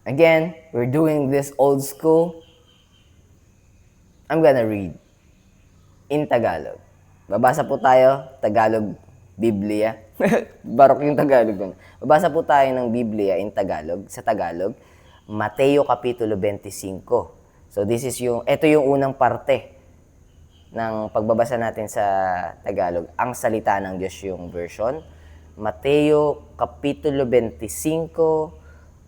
Again, we're doing this old school. I'm gonna read in Tagalog. Babasa po tayo, Tagalog Biblia. Barok yung Tagalog ko. Babasa po tayo ng Biblia in Tagalog, sa Tagalog. Mateo Kapitulo 25. So ito yung unang parte ng pagbabasa natin sa Tagalog. Ang salita ng Diyos yung version. Mateo Kapitulo 25,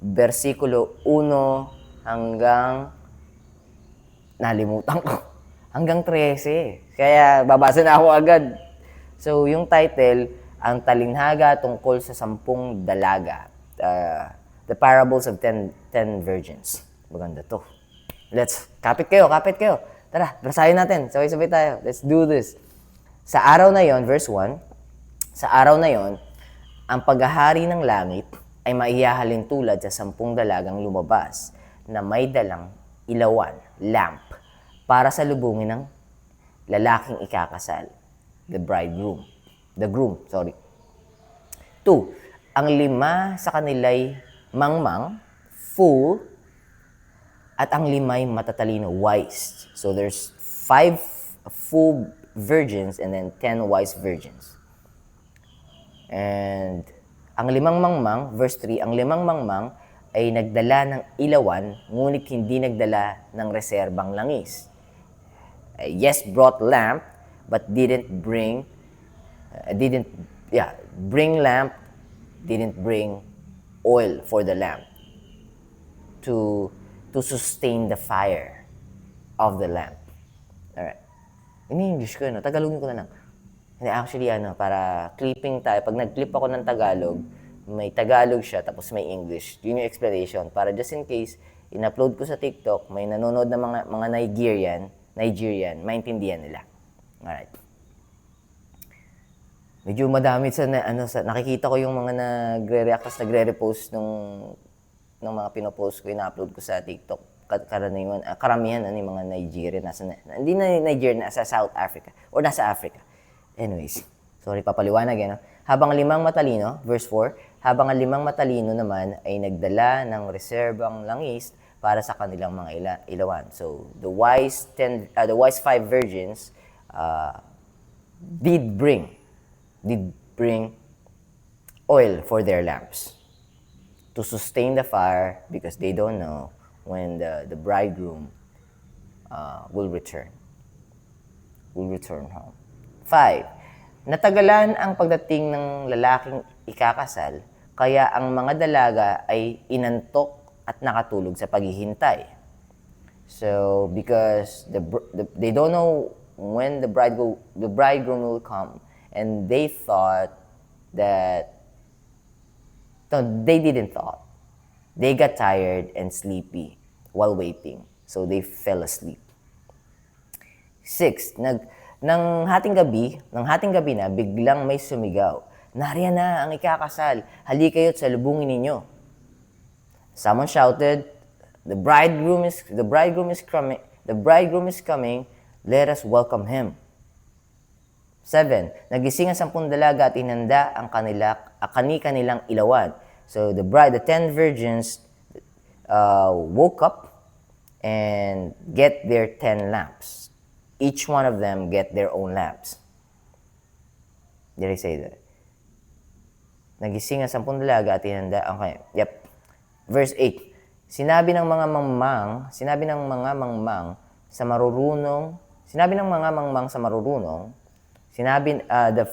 versikulo 1 hanggang nalimutan ko. Hanggang 13. Kaya babasa na ako agad. So, yung title, ang talinhaga tungkol sa 10 dalaga. The Parables of 10 Virgins. Maganda to. Kapit kayo. Tara, basahin natin. Sabay-sabay tayo. Let's do this. Sa araw na yon, verse 1, sa araw na yon, ang paghahari ng langit ay maihahalin tulad sa 10 dalagang lumabas na may dalang ilawan, lamp, para sa lubungin ng lalaking ikakasal, the groom. 2. Ang 5 sa kanila'y mangmang, fool, at ang 5 matatalino, wise. So there's 5 fool virgins and then 10 wise virgins. And ang 5 mangmang, verse 3, ang 5 mangmang ay nagdala ng ilawan, ngunit hindi nagdala ng reserbang langis. Yes, brought lamp, but didn't bring lamp, didn't bring oil for the lamp to sustain the fire of the lamp. Alright. Ini-English ko, no? Tagalogin ko na lang. Hindi, actually, para clipping tayo. Pag nag-clip ako ng Tagalog, may Tagalog siya, tapos may English. Yun yung explanation. Para just in case, in-upload ko sa TikTok, may nanonood na mga Nigerian, maintindihan nila. Alright. Medyo madami nakikita ko yung mga nagre-react, nagre-repost ng mga pinopost ko, ina-upload ko sa TikTok. Karamihan yung mga Nigerian, hindi na Nigerian, nasa South Africa, or nasa Africa. Anyways, sorry, papaliwanag no? Habang 5 matalino, verse 4, habang ang 5 matalino naman ay nagdala ng reserbang langis para sa kanilang mga ilawan. So, the wise 5 virgins did bring oil for their lamps to sustain the fire because they don't know when the bridegroom will return home. 5. Natagalan ang pagdating ng lalaking ikakasal, kaya ang mga dalaga ay inantok at nakatulog sa paghihintay. So, because they don't know when the bridegroom will come, and they thought that, they didn't thought. They got tired and sleepy while waiting, so they fell asleep. 6. Nang hating gabi na, biglang may sumigaw, "Nariyan na ang ikakasal, hali kayo't salubungin ninyo." Someone shouted, the bridegroom is coming, let us welcome him." 7. Nagising ang 10 dalaga at inanda ang kanilang ilawan. So the 10 virgins woke up and get their 10 lamps. Each one of them get their own lamps. Did I say that? Nagising ang 10 dalaga at inanda ang Yep. Verse 8. Sinabi ng mga mangmang sa marurunong, the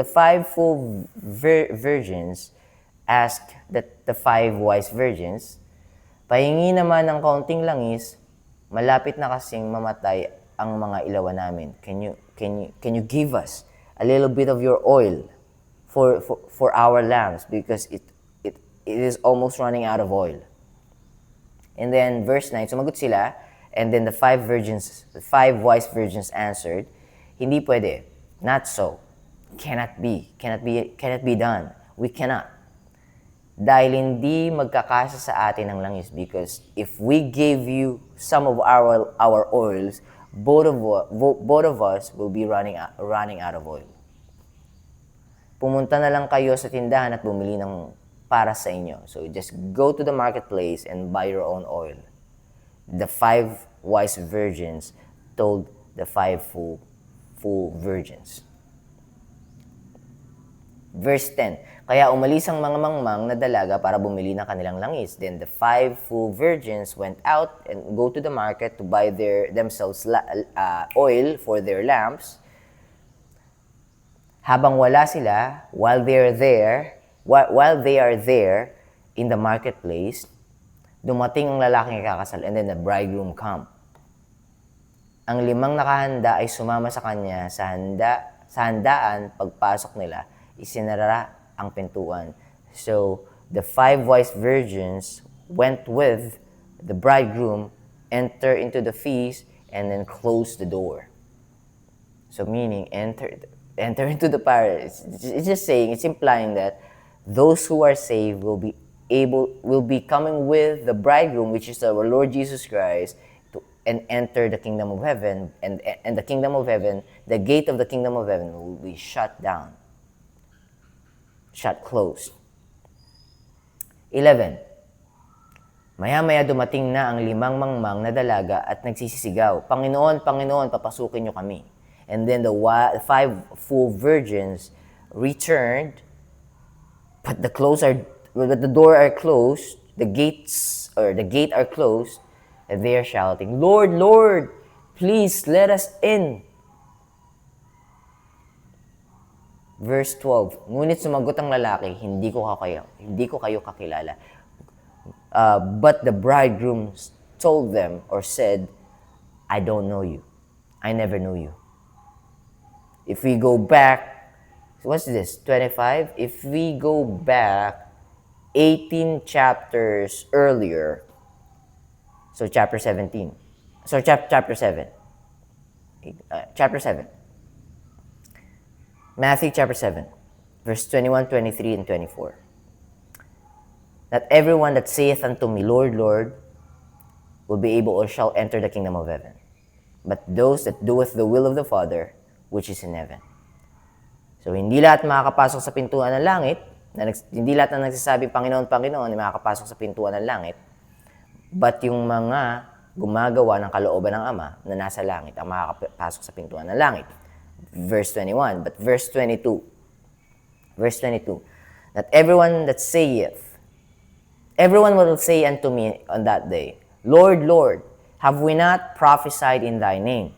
5 fool virgins asked the 5 wise virgins, "Pahingi naman ng kaunting langis, malapit na kasing mamatay ang mga ilawan namin. Can you give us a little bit of your oil for our lamps because it is almost running out of oil." And then verse 9, sumagot sila, and then the 5 wise virgins answered, "Hindi pwede. Not so. Cannot be done. We cannot. Dahil hindi magkakasa sa atin ang langis, because if we gave you some of our oils, both of us will be running out of oil. Pumunta na lang kayo sa tindahan at bumili ng para sa inyo. So just go to the marketplace and buy your own oil. The 5 wise virgins told the 5 fool virgins. Verse 10, kaya umalis ang mga mangmang na dalaga para bumili ng kanilang langis. Then the 5 fool virgins went out and go to the market to buy themselves oil for their lamps. Habang wala sila, while they are there in the marketplace, dumating ang lalaking ikakasal, and then the bridegroom come. Ang 5 nakahanda ay sumama sa kanya sa handaan. Pagpasok nila, isinara ang pintuan. So, the 5 wise virgins went with the bridegroom, enter into the feast, and then close the door. So, meaning, enter into the paradise. It's just saying, it's implying that those who are saved will be coming with the bridegroom, which is our Lord Jesus Christ, and enter the kingdom of heaven, and the kingdom of heaven, the gate of the kingdom of heaven will be shut down. Shut closed. 11. Maya-maya dumating na ang 5 mangmang na dalaga at nagsisisigaw, Panginoon, Panginoon, papasukin niyo kami. And then the 5 fool virgins returned, but the door are closed, the gate are closed, and they are shouting, Lord, Lord, please let us in. Verse 12, ngunit sumagot ang lalaki, hindi ko kayo kakilala. But the bridegroom told them or said, I don't know you. I never knew you. If we go back, what's this, 25? If we go back 18 chapters earlier, so chapter 17. So chapter 7. Chapter 7. Matthew chapter 7, verse 21, 23, and 24. Not everyone that saith unto me, Lord, Lord, will be able or shall enter the kingdom of heaven, but those that doeth the will of the Father, which is in heaven. So, hindi lahat makakapasok sa pintuan ng langit, hindi lahat na nagsasabi, Panginoon, Panginoon, ay makakapasok sa pintuan ng langit, but yung mga gumagawa ng kalooban ng Ama na nasa langit ang makakapasok sa pintuan ng langit. Verse 21, but verse 22, that everyone will say unto me on that day, Lord, Lord, have we not prophesied in thy name?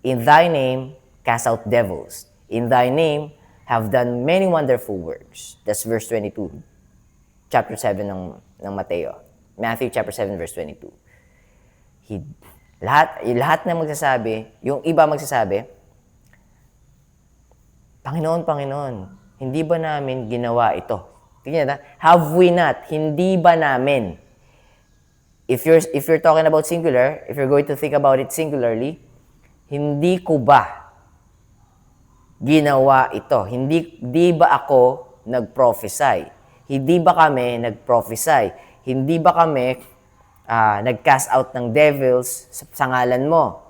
In thy name cast out devils. In thy name have done many wonderful works. That's verse 22, chapter 7 ng Mateo. Matthew chapter 7, verse 22. Lahat na magsasabi, yung iba magsasabi, Panginoon, Panginoon, hindi ba namin ginawa ito? Tingnan na, have we not? Hindi ba namin? If you're talking about singular, if you're going to think about it singularly, hindi ko ba ginawa ito? Hindi ba ako nag-prophesy? Hindi ba kami nag-prophesy? Hindi ba kami nag-cast out ng devils sa ngalan mo?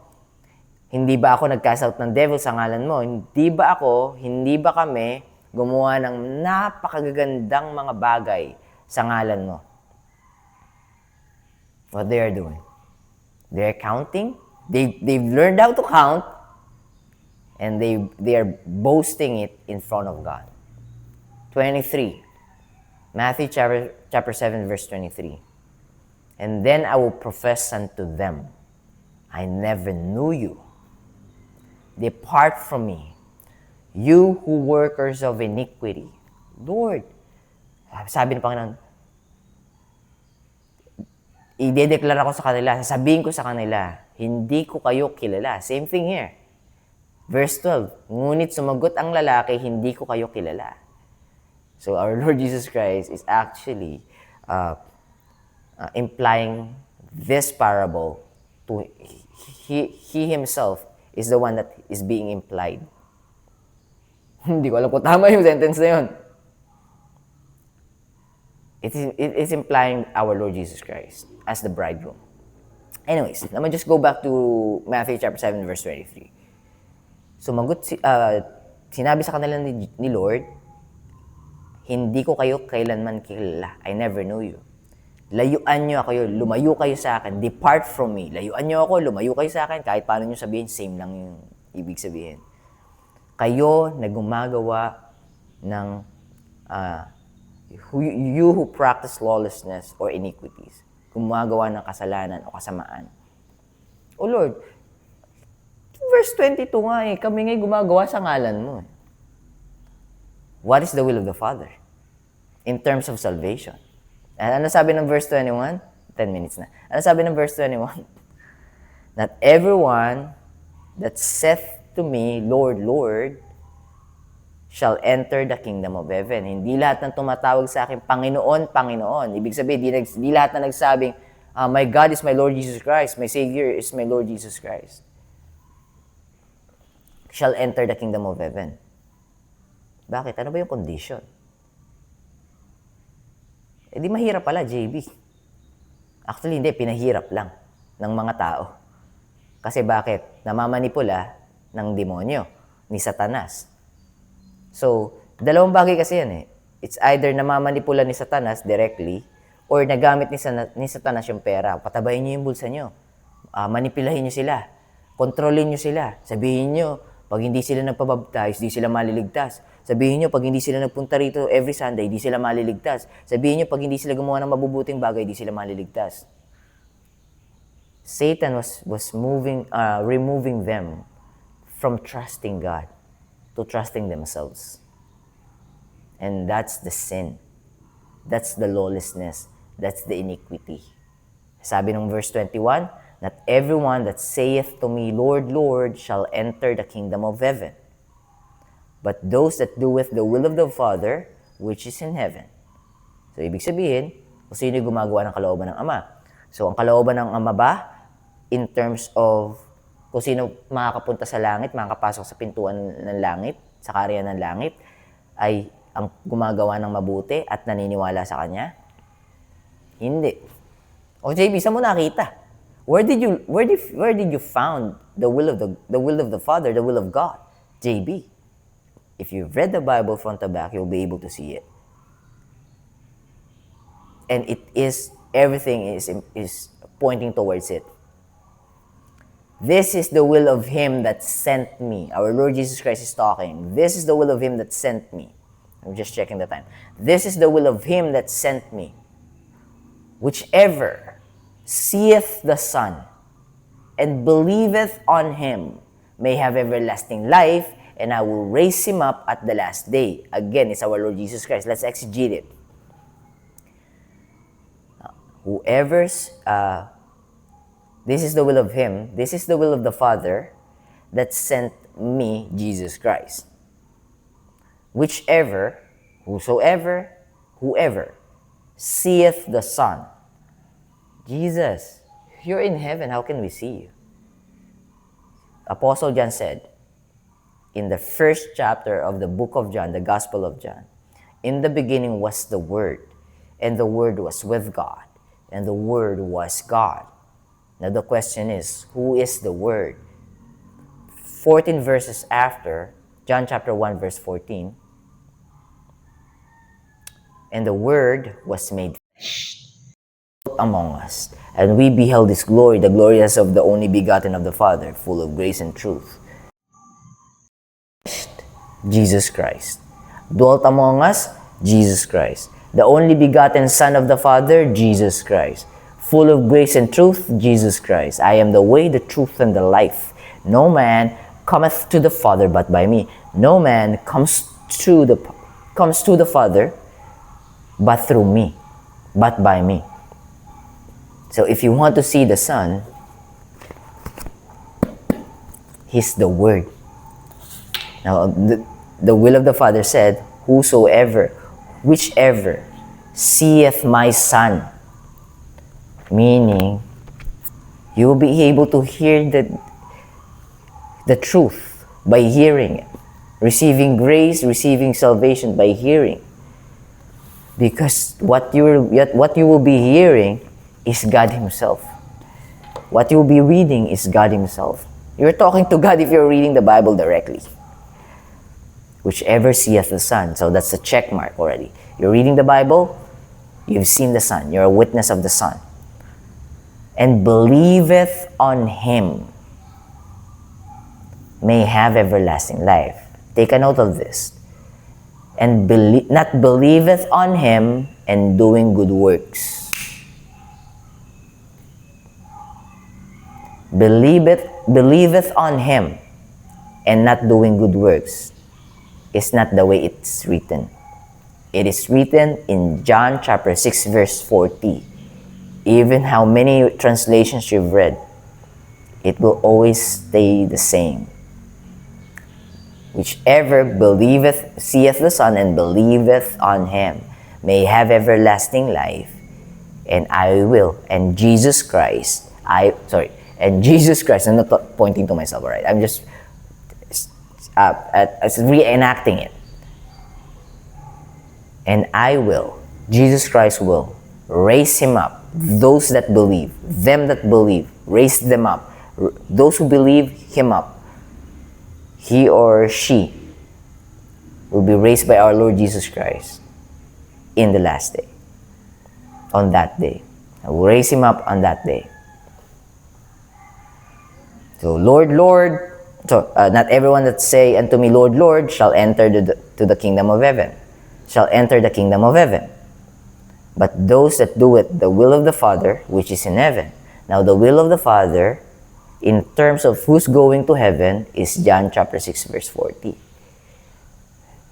Hindi ba ako nag-cast out ng devil sa ngalan mo? Hindi ba kami gumawa ng napakagagandang mga bagay sa ngalan mo? What they are doing? They're counting. They've learned how to count, and they are boasting it in front of God. 23. Matthew chapter 7, verse 23. And then I will profess unto them, I never knew you. Depart from me, you who workers of iniquity. Lord, sabi ng Panginoon, idedeklara ko sa kanila, sasabihin ko sa kanila, hindi ko kayo kilala. Same thing here. Verse 12, ngunit sumagot ang lalaki, hindi ko kayo kilala. So our Lord Jesus Christ is actually implying this parable to he himself is the one that is being implied. Hindi ko alam kung tama yung sentence na yun. It is implying our Lord Jesus Christ as the bridegroom. Anyways, let me just go back to Matthew chapter 7, verse 23. Sumagot, sinabi sa kanila ni Lord, hindi ko kayo kailanman kilala. I never knew you. Layuan nyo ako, lumayo kayo sa akin, depart from me. Layuan nyo ako, lumayo kayo sa akin, kahit paano nyo sabihin, same lang yung ibig sabihin. Kayo na gumagawa ng, you who practice lawlessness or iniquities, gumagawa ng kasalanan o kasamaan. O Lord, verse 22 nga kami nga'y gumagawa sa ngalan mo. What is the will of the Father in terms of salvation? Ano sabi ng verse 21? 10 minutes na. Ano sabi ng verse 21? Not everyone that saith to me, Lord, Lord, shall enter the kingdom of heaven. Hindi lahat ng tumatawag sa akin, Panginoon, Panginoon. Ibig sabihin, hindi lahat na nagsabing, my God is my Lord Jesus Christ. My Savior is my Lord Jesus Christ. Shall enter the kingdom of heaven. Bakit? Ano ba yung condition? Di mahirap pala, JB. Actually, hindi. Pinahirap lang ng mga tao. Kasi bakit? Namamanipula ng demonyo, ni Satanas. So, dalawang bagay kasi yan It's either namamanipula ni Satanas directly, or nagamit ni Satanas yung pera. Patabayin niyo yung bulsa niyo. Manipulahin niyo sila. Kontrolin niyo sila. Sabihin niyo, pag hindi sila nagpabaptize, di sila maliligtas. Sabihin nyo, pag hindi sila nagpunta rito every Sunday, di sila maliligtas. Sabihin nyo, pag hindi sila gumawa ng mabubuting bagay, di sila maliligtas. Satan was removing them from trusting God to trusting themselves. And that's the sin. That's the lawlessness. That's the iniquity. Sabi ng verse 21, not everyone that saith to me, Lord, Lord, shall enter the kingdom of heaven, but those that doeth the will of the Father, which is in heaven. So, ibig sabihin, kung sino gumagawa ng kalooban ng Ama. So, ang kalooban ng Ama ba, in terms of kung sino makakapunta sa langit, makakapasok sa pintuan ng langit, sa kaharian ng langit, ay ang gumagawa ng mabuti at naniniwala sa Kanya? Hindi. O JB, saan mo nakita? Where did you found the will of the Father, the will of God? JB. If you've read the Bible front to back, you'll be able to see it. And everything is pointing towards it. This is the will of Him that sent me. Our Lord Jesus Christ is talking. This is the will of Him that sent me. I'm just checking the time. This is the will of Him that sent me. Whichever seeth the Son and believeth on Him may have everlasting life, and I will raise him up at the last day. Again, it's our Lord Jesus Christ. Let's exegete it. This is the will of Him, this is the will of the Father that sent me, Jesus Christ. Whoever seeth the Son. Jesus, you're in heaven, how can we see you? Apostle John said, in the first chapter of the book of John, the Gospel of John, in the beginning was the Word, and the Word was with God, and the Word was God. Now the question is, who is the Word? 14 verses after, John chapter 1 verse 14, and the Word was made among us, and we beheld His glory, the glory as of the only begotten of the Father, full of grace and truth. Jesus Christ. Dwelt among us, Jesus Christ. The only begotten Son of the Father, Jesus Christ. Full of grace and truth, Jesus Christ. I am the way, the truth, and the life. No man cometh to the Father but by me. No man comes to the Father but through me, but by me. So if you want to see the Son, He's the Word. Now, the will of the Father said, whichever seeth my Son, meaning you will be able to hear the truth by hearing it, receiving grace, receiving salvation by hearing. Because what you will be hearing is God Himself. What you will be reading is God Himself. You're talking to God if you're reading the Bible directly. Whichever seeth the Son. So that's a check mark already. You're reading the Bible, you've seen the Son. You're a witness of the Son. And believeth on Him may have everlasting life. Take a note of this. And not believeth on Him and doing good works. Believeth on Him and not doing good works is not the way it's written. It is written in John chapter 6 verse 40. Even how many translations you've read, it will always stay the same. Whichever seeth the Son and believeth on Him may have everlasting life, and and Jesus Christ, I'm not pointing to myself, alright? I'm just reenacting it. And Jesus Christ will raise Him up. Those that believe, raise them up. Those who believe Him up, he or she will be raised by our Lord Jesus Christ in the last day. On that day. I will raise Him up on that day. So, Lord, Lord, not everyone that say unto me, Lord, Lord, shall enter to the kingdom of heaven. Shall enter the kingdom of heaven. But those that do it, the will of the Father, which is in heaven. Now, the will of the Father, in terms of who's going to heaven, is John chapter 6 verse 40.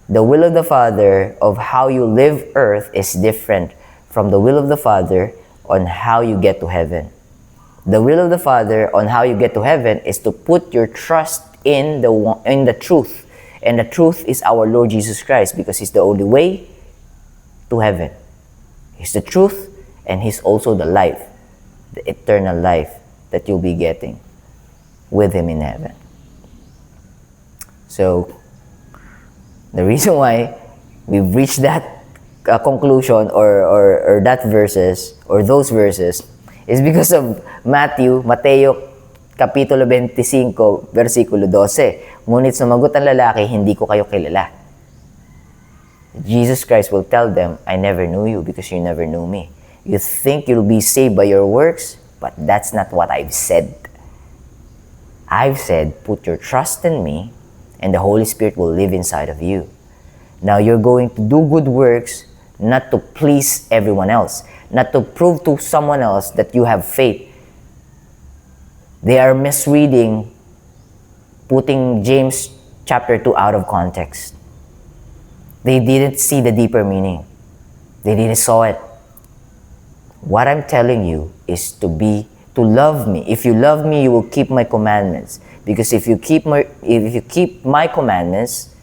The will of the Father of how you live earth is different from the will of the Father on how you get to heaven. The will of the Father on how you get to heaven is to put your trust in the truth. And the truth is our Lord Jesus Christ, because He's the only way to heaven. He's the truth, and He's also the life, the eternal life that you'll be getting with Him in heaven. So, the reason why we've reached that conclusion or that verses or those verses is because of Mateo Kapitulo 25, versikulo 12. Ngunit sumagot ang lalaki, hindi ko kayo kilala. Jesus Christ will tell them, I never knew you because you never knew me. You think you'll be saved by your works, but that's not what I've said. I've said, put your trust in me, and the Holy Spirit will live inside of you. Now you're going to do good works, not to please everyone else, not to prove to someone else that you have faith. They are misreading, putting James chapter 2 out of context. They didn't see the deeper meaning. They didn't saw it. What I'm telling you is to love me. If you love me, you will keep my commandments. Because if you keep my commandments,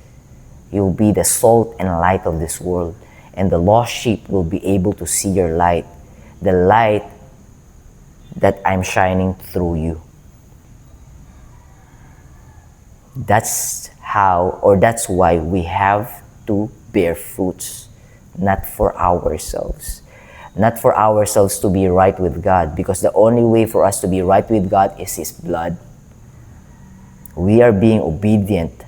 you will be the salt and light of this world. And the lost sheep will be able to see your light. The light that I'm shining through you. That's why we have to bear fruits, not for ourselves. Not for ourselves to be right with God, because the only way for us to be right with God is His blood. We are being obedient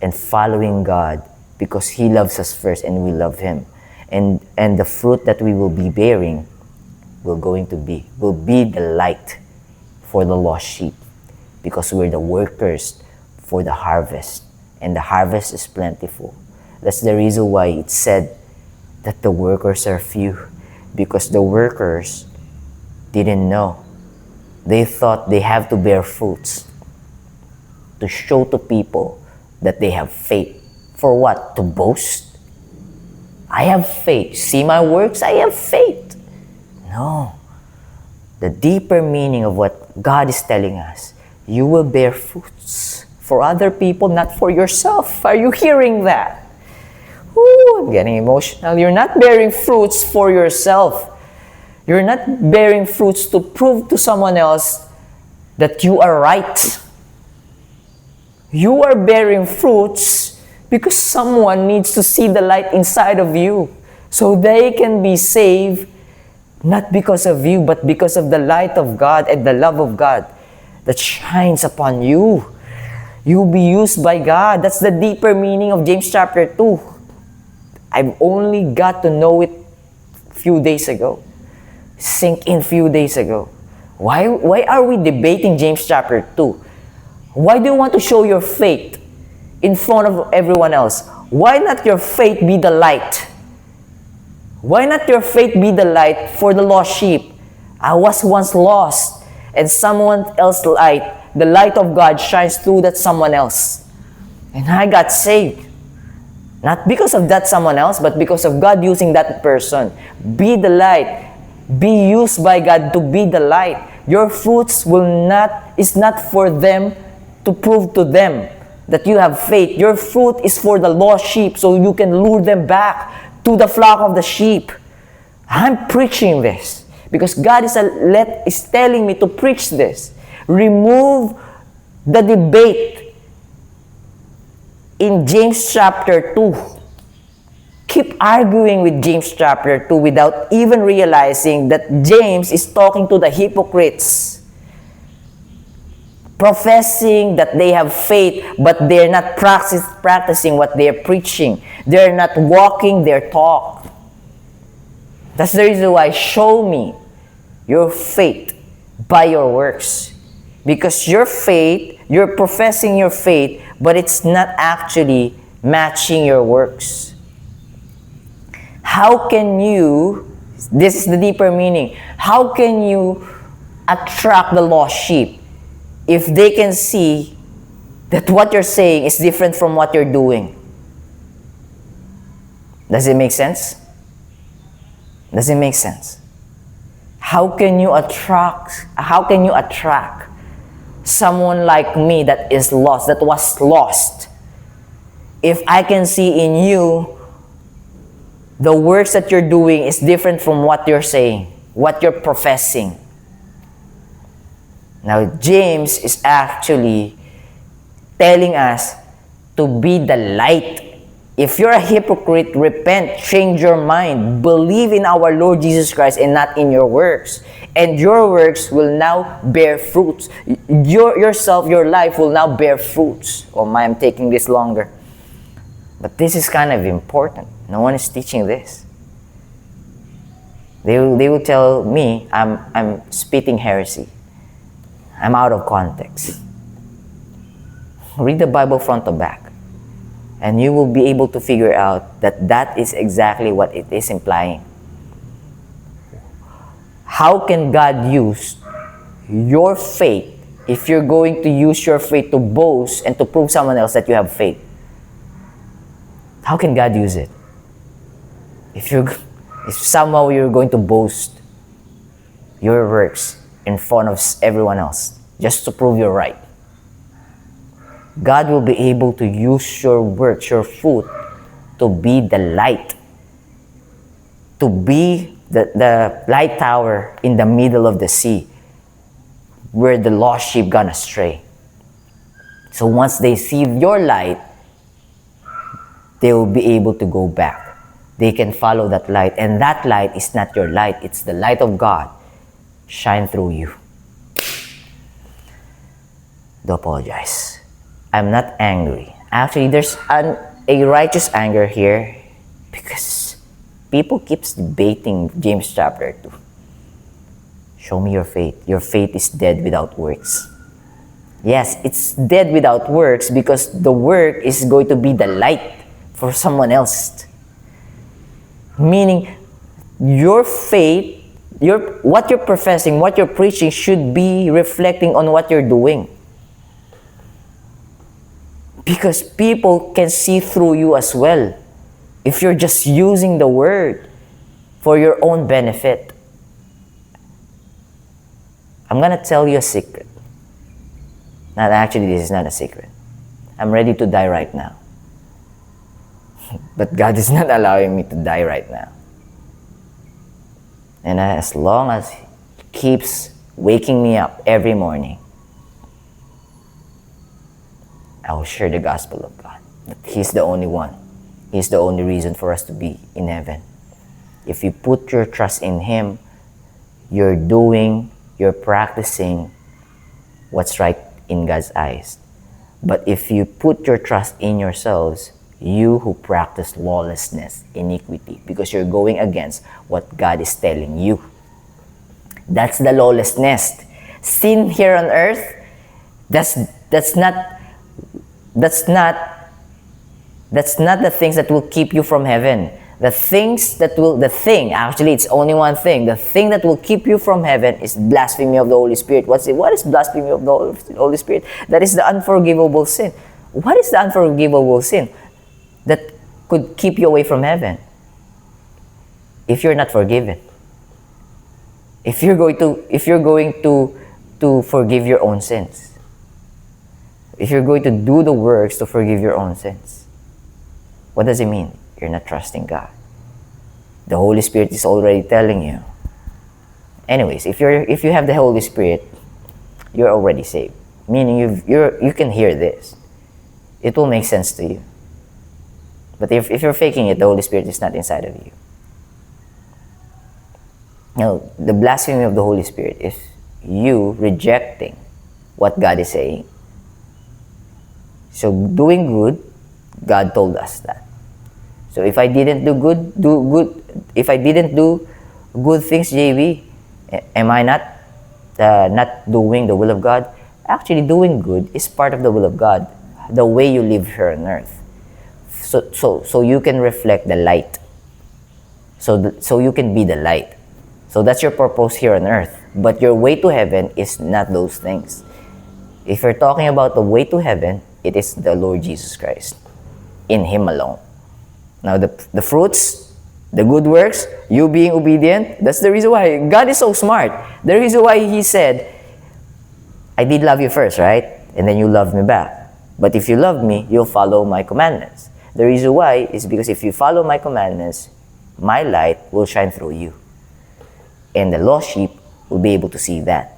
and following God because He loves us first and we love Him. And the fruit that we will be bearing will be the light for the lost sheep, because we're the workers for the harvest, and the harvest is plentiful. That's the reason why it's said that the workers are few, because the workers didn't know. They thought they have to bear fruits to show to people that they have faith. For what? To boast? I have faith. See my works? I have faith. No. The deeper meaning of what God is telling us, you will bear fruits for other people, not for yourself. Are you hearing that? Ooh, I'm getting emotional. You're not bearing fruits for yourself. You're not bearing fruits to prove to someone else that you are right. You are bearing fruits because someone needs to see the light inside of you so they can be saved, not because of you, but because of the light of God and the love of God that shines upon you. You will be used by God. That's the deeper meaning of James chapter 2. I've only got to know it few days ago. Sink in few days ago. Why are we debating James chapter 2? Why do you want to show your faith in front of everyone else? Why not your faith be the light? Why not your faith be the light for the lost sheep? I was once lost, and someone else's light, the light of God, shines through that someone else. And I got saved. Not because of that someone else, but because of God using that person. Be the light. Be used by God to be the light. Your fruits is not for them to prove to them that you have faith. Your fruit is for the lost sheep, so you can lure them back to the flock of the sheep. I'm preaching this because God is telling me to preach this. Remove the debate in James chapter 2. Keep arguing with James chapter 2 without even realizing that James is talking to the hypocrites, professing that they have faith, but they're not practicing what they're preaching. They're not walking their talk. That's the reason why show me your faith by your works. Because your faith, you're professing your faith, but it's not actually matching your works. How can you, this is the deeper meaning, how can you attract the lost sheep if they can see that what you're saying is different from what you're doing? Does it make sense? Does it make sense? How can you attract someone like me that is lost, that was lost, if I can see in you the works that you're doing is different from what you're saying, what you're professing? Now, James is actually telling us to be the light. If you're a hypocrite, repent, change your mind, believe in our Lord Jesus Christ and not in your works. And your works will now bear fruits. Your life will now bear fruits. Oh my, I'm taking this longer. But this is kind of important. No one is teaching this. They will tell me I'm spitting heresy. I'm out of context. Read the Bible front to back, and you will be able to figure out that is exactly what it is implying. How can God use your faith if you're going to use your faith to boast and to prove someone else that you have faith? How can God use it? If somehow you're going to boast your works in front of everyone else just to prove you're right, God will be able to use your works, your fruit, to be the light, to be the light tower in the middle of the sea where the lost sheep gone astray. So once they see your light, they will be able to go back. They can follow that light, and that light is not your light, it's the light of God shine through you. Do apologize. I'm not angry. Actually, there's a righteous anger here because people keeps debating James chapter 2. Show me your faith. Your faith is dead without works. Yes, it's dead without works because the work is going to be the light for someone else. Meaning, your faith, what you're professing, what you're preaching should be reflecting on what you're doing. Because people can see through you as well if you're just using the word for your own benefit. I'm going to tell you a secret. Not actually, this is not a secret. I'm ready to die right now. But God is not allowing me to die right now. And as long as He keeps waking me up every morning, I will share the gospel of God. That He's the only one. He's the only reason for us to be in heaven. If you put your trust in Him, you're practicing what's right in God's eyes. But if you put your trust in yourselves, you who practice lawlessness, iniquity, because you're going against what God is telling you. That's the lawlessness. Sin here on earth, that's not the things that will keep you from heaven. Actually, it's only one thing. The thing that will keep you from heaven is blasphemy of the Holy Spirit. What is blasphemy of the Holy Spirit? That is the unforgivable sin. What is the unforgivable sin that could keep you away from heaven? If you're not forgiven. If you're going to forgive your own sins. If you're going to do the works to forgive your own sins. What does it mean? You're not trusting God. The Holy Spirit is already telling you. Anyways, if you have the Holy Spirit, you're already saved. Meaning you can hear this. It will make sense to you. But if you're faking it, the Holy Spirit is not inside of you. Now, the blasphemy of the Holy Spirit is you rejecting what God is saying. So doing good, God told us that. So if I didn't do good things, JV, am I not doing the will of God? Actually, doing good is part of the will of God, the way you live here on earth. So you can reflect the light. So you can be the light. So that's your purpose here on earth. But your way to heaven is not those things. If you're talking about the way to heaven, it is the Lord Jesus Christ. In Him alone. Now the fruits, the good works, you being obedient, that's the reason why. God is so smart. The reason why He said, I did love you first, right? And then you loved me back. But if you love me, you'll follow my commandments. The reason why is because if you follow my commandments, my light will shine through you. And the lost sheep will be able to see that.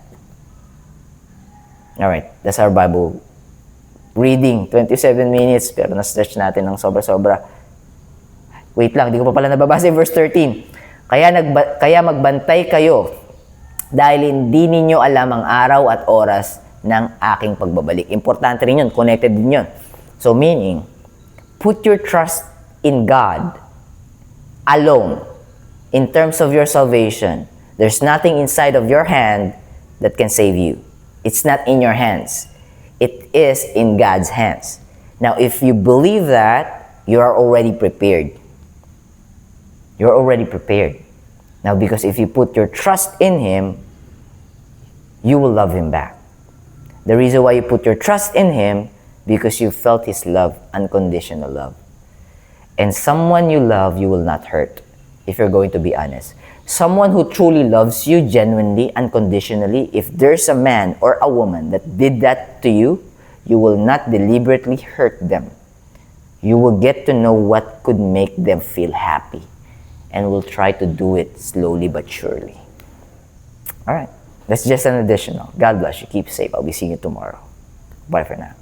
Alright, that's our Bible reading. 27 minutes, pero na-stretch natin ng sobra-sobra. Wait lang, di ko pa pala nababasa yung verse 13. Kaya magbantay kayo dahil hindi ninyo alam ang araw at oras ng aking pagbabalik. Importante rin yun, connected din yun. So meaning, put your trust in God alone. In terms of your salvation, there's nothing inside of your hand that can save you. It's not in your hands. It is in God's hands. Now, if you believe that, you are already prepared. You're already prepared. Now, because if you put your trust in Him, you will love Him back. The reason why you put your trust in Him, because you felt His love, unconditional love. And someone you love, you will not hurt, if you're going to be honest. Someone who truly loves you genuinely, unconditionally, if there's a man or a woman that did that to you, you will not deliberately hurt them. You will get to know what could make them feel happy, and will try to do it slowly but surely. Alright, that's just an additional. God bless you. Keep safe. I'll be seeing you tomorrow. Bye for now.